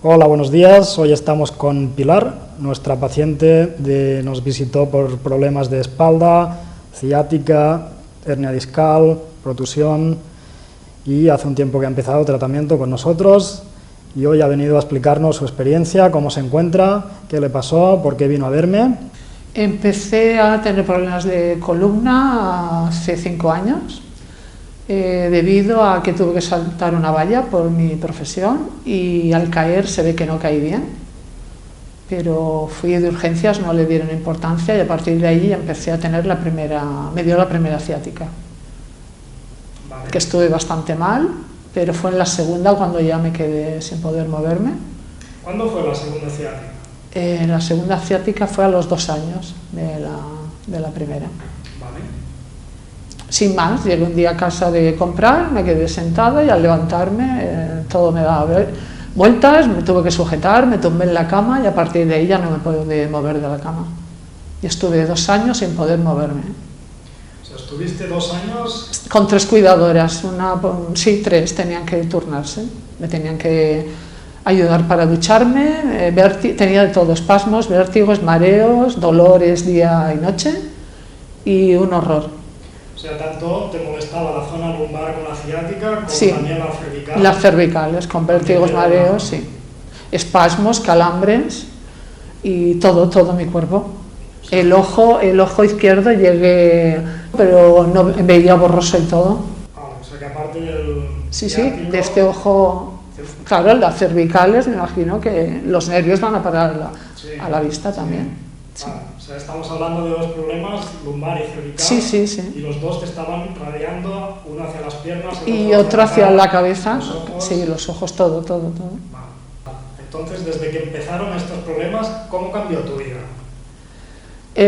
Hola, buenos días. Hoy estamos con Pilar, nuestra paciente nos visitó por problemas de espalda, ciática, hernia discal, protusión y hace un tiempo que ha empezado tratamiento con nosotros y hoy ha venido a explicarnos su experiencia, cómo se encuentra, qué le pasó, por qué vino a verme. Empecé a tener problemas de columna hace 5 años. Debido a que tuve que saltar una valla por mi profesión y al caer se ve que no caí bien, pero fui de urgencias, no le dieron importancia y a partir de ahí empecé a tener me dio la primera ciática, que estuve bastante mal, pero fue en la segunda cuando ya me quedé sin poder moverme. ¿Cuándo fue la segunda ciática? La segunda ciática fue a los 2 años de la primera. Sin más, llegué un día a casa de comprar, me quedé sentada y al levantarme todo me daba vueltas, me tuve que sujetar, me tumbé en la cama y a partir de ahí ya no me pude mover de la cama. Y estuve 2 años sin poder moverme. O sea, ¿estuviste 2 años? Con 3 cuidadoras, 3, tenían que turnarse, me tenían que ayudar para ducharme, tenía de todo, espasmos, vértigos, mareos, dolores día y noche y un horror. O sea, tanto te molestaba la zona lumbar con la ciática como sí, también la cervical. Las cervicales, con vértigos, mareos, sí. Espasmos, calambres y todo mi cuerpo. Sí. El ojo izquierdo llegué, pero no veía borroso y todo. O sea que aparte del ciático, de este ojo, claro, las cervicales, me imagino que los nervios van a parar a la vista también. Sí. O sea, estamos hablando de 2 problemas, lumbar y cervical. Sí. Y los 2 te estaban radiando, uno hacia las piernas y otro hacia la cabeza. Los ojos, todo. Entonces, desde que empezaron estos problemas, ¿cómo cambió tu vida?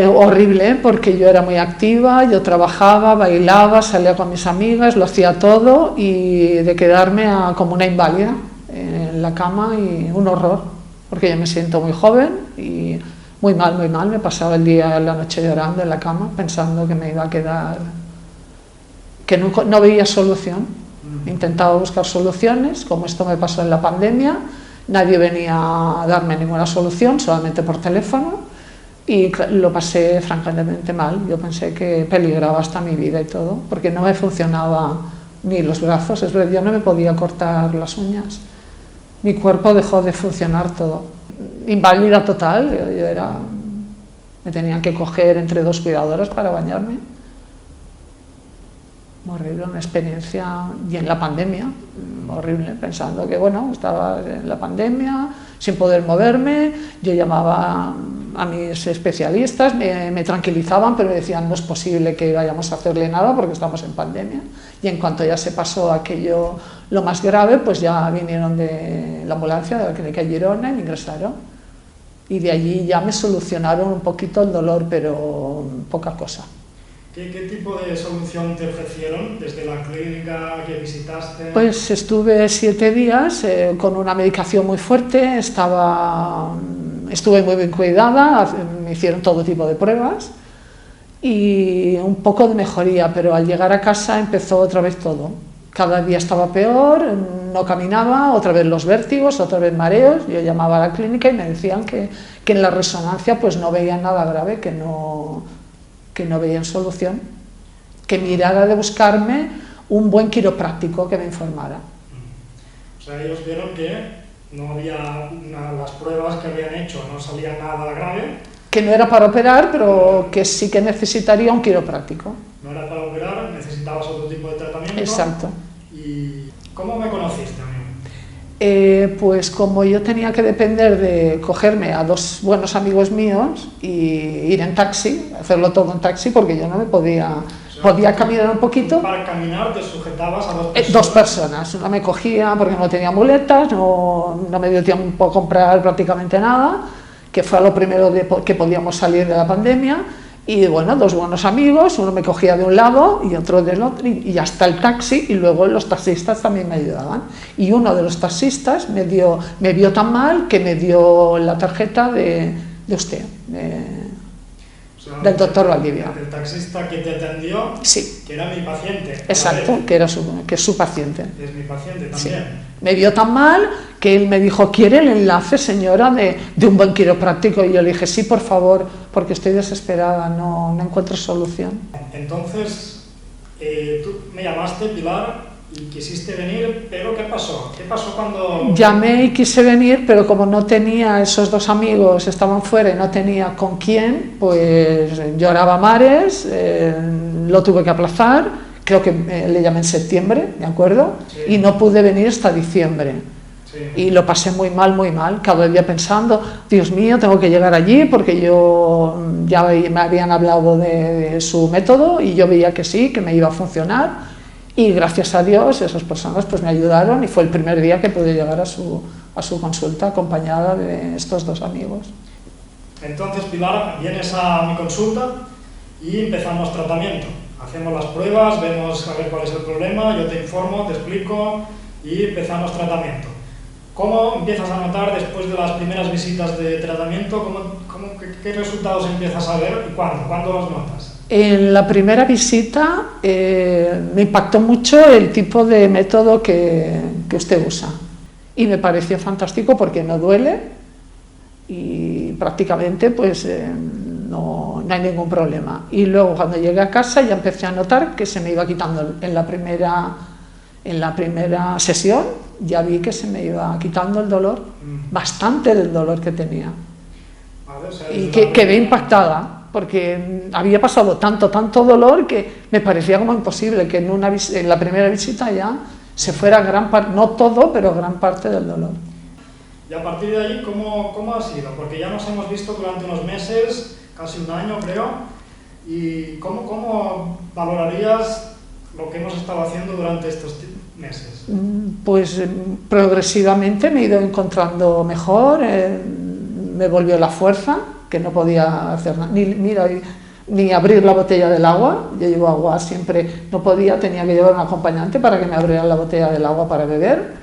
Horrible, porque yo era muy activa, yo trabajaba, bailaba, salía con mis amigas, lo hacía todo y de quedarme como una inválida en la cama y un horror, porque yo me siento muy joven y muy mal, me pasaba el día y la noche llorando en la cama, pensando que me iba a quedar, que no veía solución. Intentaba buscar soluciones, como esto me pasó en la pandemia, nadie venía a darme ninguna solución, solamente por teléfono, y lo pasé francamente mal. Yo pensé que peligraba hasta mi vida y todo, porque no me funcionaba ni los brazos, es verdad, yo no me podía cortar las uñas, mi cuerpo dejó de funcionar todo. Inválida total, me tenían que coger entre 2 cuidadoras para bañarme. Horrible, una experiencia, y en la pandemia, horrible, pensando que estaba en la pandemia, sin poder moverme, yo llamaba a mis especialistas, me tranquilizaban, pero me decían no es posible que vayamos a hacerle nada porque estamos en pandemia, y en cuanto ya se pasó aquello, lo más grave, pues ya vinieron de la ambulancia de la clínica de Girona y me ingresaron, y de allí ya me solucionaron un poquito el dolor, pero poca cosa. ¿Qué tipo de solución te ofrecieron desde la clínica que visitaste? Pues estuve 7 días con una medicación muy fuerte, estuve muy bien cuidada, me hicieron todo tipo de pruebas y un poco de mejoría, pero al llegar a casa empezó otra vez todo. Cada día estaba peor, no caminaba, otra vez los vértigos, otra vez mareos. Yo llamaba a la clínica y me decían que en la resonancia pues no veían nada grave, que no veían solución, que mirara de buscarme un buen quiropráctico que me informara. O sea, ellos vieron que no había las pruebas que habían hecho, no salía nada grave. Que no era para operar, pero que sí que necesitaría un quiropráctico. No era para operar, necesitabas otro tipo de tratamiento. Exacto. ¿Y cómo me conociste, amigo? Pues como yo tenía que depender de cogerme a 2 buenos amigos míos y ir en taxi, hacerlo todo en taxi, porque yo no me podía caminar un poquito. Para caminar te sujetabas a 2 personas. 2 personas, una me cogía porque no tenía muletas, no me dio tiempo a comprar prácticamente nada, que fue lo primero que podíamos salir de la pandemia. Y 2 buenos amigos, uno me cogía de un lado y otro del otro, y hasta el taxi, y luego los taxistas también me ayudaban. Y uno de los taxistas me vio tan mal que me dio la tarjeta de usted. O del doctor Valdivia. El taxista que te atendió, Sí. que era mi paciente. Exacto, que es su paciente. Es mi paciente Sí. también. Me vio tan mal que él me dijo, ¿quiere el enlace, señora, de un buen quiropráctico? Y yo le dije, sí, por favor, porque estoy desesperada, no encuentro solución. Entonces, tú me llamaste, Pilar, y quisiste venir, pero ¿qué pasó? ¿Qué pasó cuando...? Llamé y quise venir, pero como no tenía, esos dos amigos estaban fuera y no tenía con quién, pues lloraba a mares, lo tuve que aplazar, creo que le llamé en septiembre, ¿de acuerdo? Sí. Y no pude venir hasta diciembre. Sí. Y lo pasé muy mal, cada día pensando, Dios mío, tengo que llegar allí, porque yo ya me habían hablado de su método y yo veía que sí, que me iba a funcionar. Y gracias a Dios esas personas pues me ayudaron y fue el primer día que pude llegar a su consulta acompañada de estos dos amigos. Entonces, Pilar, vienes a mi consulta y empezamos tratamiento. Hacemos las pruebas, vemos a ver cuál es el problema, yo te informo, te explico y empezamos tratamiento. ¿Cómo empiezas a notar después de las primeras visitas de tratamiento? ¿Qué resultados empiezas a ver y cuándo? ¿Cuándo los notas? En la primera visita me impactó mucho el tipo de método que usted usa y me pareció fantástico porque no duele y prácticamente pues no hay ningún problema. Y luego cuando llegué a casa ya empecé a notar que se me iba quitando en la primera sesión, ya vi que se me iba quitando el dolor, bastante del dolor que tenía. Vale, o sea, Y que quedé impactada porque había pasado tanto dolor que me parecía como imposible que en la primera visita ya se fuera gran parte, no todo, pero gran parte del dolor. Y a partir de ahí, ¿cómo ha sido? Porque ya nos hemos visto durante unos meses, casi un año creo, y ¿cómo valorarías lo que hemos estado haciendo durante estos meses? Pues progresivamente me he ido encontrando mejor, me volvió la fuerza, que no podía hacer nada, ni abrir la botella del agua. Yo llevo agua siempre, no podía, tenía que llevar un acompañante para que me abriera la botella del agua para beber,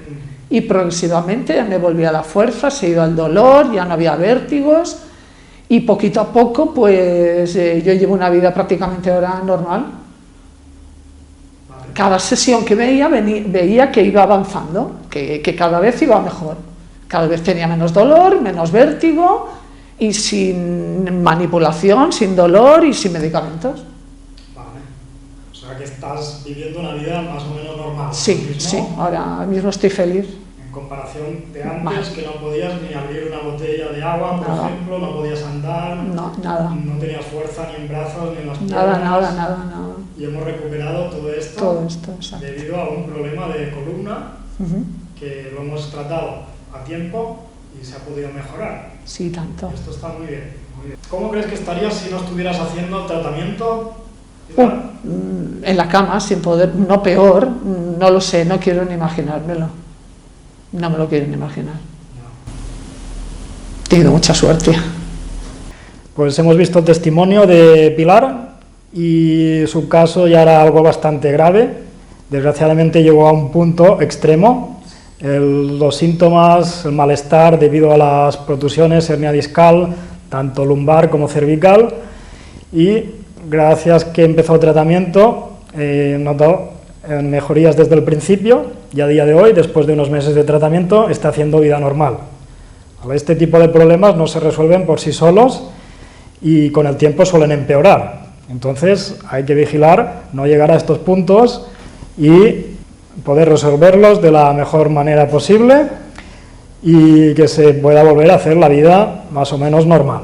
y progresivamente me volvía la fuerza, se iba el dolor, ya no había vértigos, y poquito a poco pues yo llevo una vida prácticamente ahora normal. Cada sesión que veía que iba avanzando, que cada vez iba mejor, cada vez tenía menos dolor, menos vértigo, y sin manipulación, sin dolor y sin medicamentos. Vale. O sea que estás viviendo una vida más o menos normal. Sí, sí, ahora mismo estoy feliz. En comparación de antes, que no podías ni abrir una botella de agua, por ejemplo, no podías andar, no, nada. No tenías fuerza ni en brazos ni en las piernas. Nada. Y hemos recuperado todo esto Exacto. debido a un problema de columna que lo hemos tratado a tiempo y se ha podido mejorar. Sí, tanto. Esto está muy bien, muy bien. ¿Cómo crees que estarías si no estuvieras haciendo tratamiento? En la cama, sin poder, no peor, no lo sé, no quiero ni imaginármelo. No me lo quiero ni imaginar. He tenido mucha suerte. Pues hemos visto el testimonio de Pilar y su caso ya era algo bastante grave. Desgraciadamente llegó a un punto extremo. Los síntomas, el malestar debido a las protusiones, hernia discal, tanto lumbar como cervical, y gracias que empezó el tratamiento, notó mejorías desde el principio y a día de hoy, después de unos meses de tratamiento, está haciendo vida normal. Este tipo de problemas no se resuelven por sí solos y con el tiempo suelen empeorar. Entonces hay que vigilar, no llegar a estos puntos y poder resolverlos de la mejor manera posible y que se pueda volver a hacer la vida más o menos normal.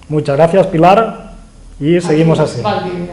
Muchas gracias, Pilar, y seguimos así.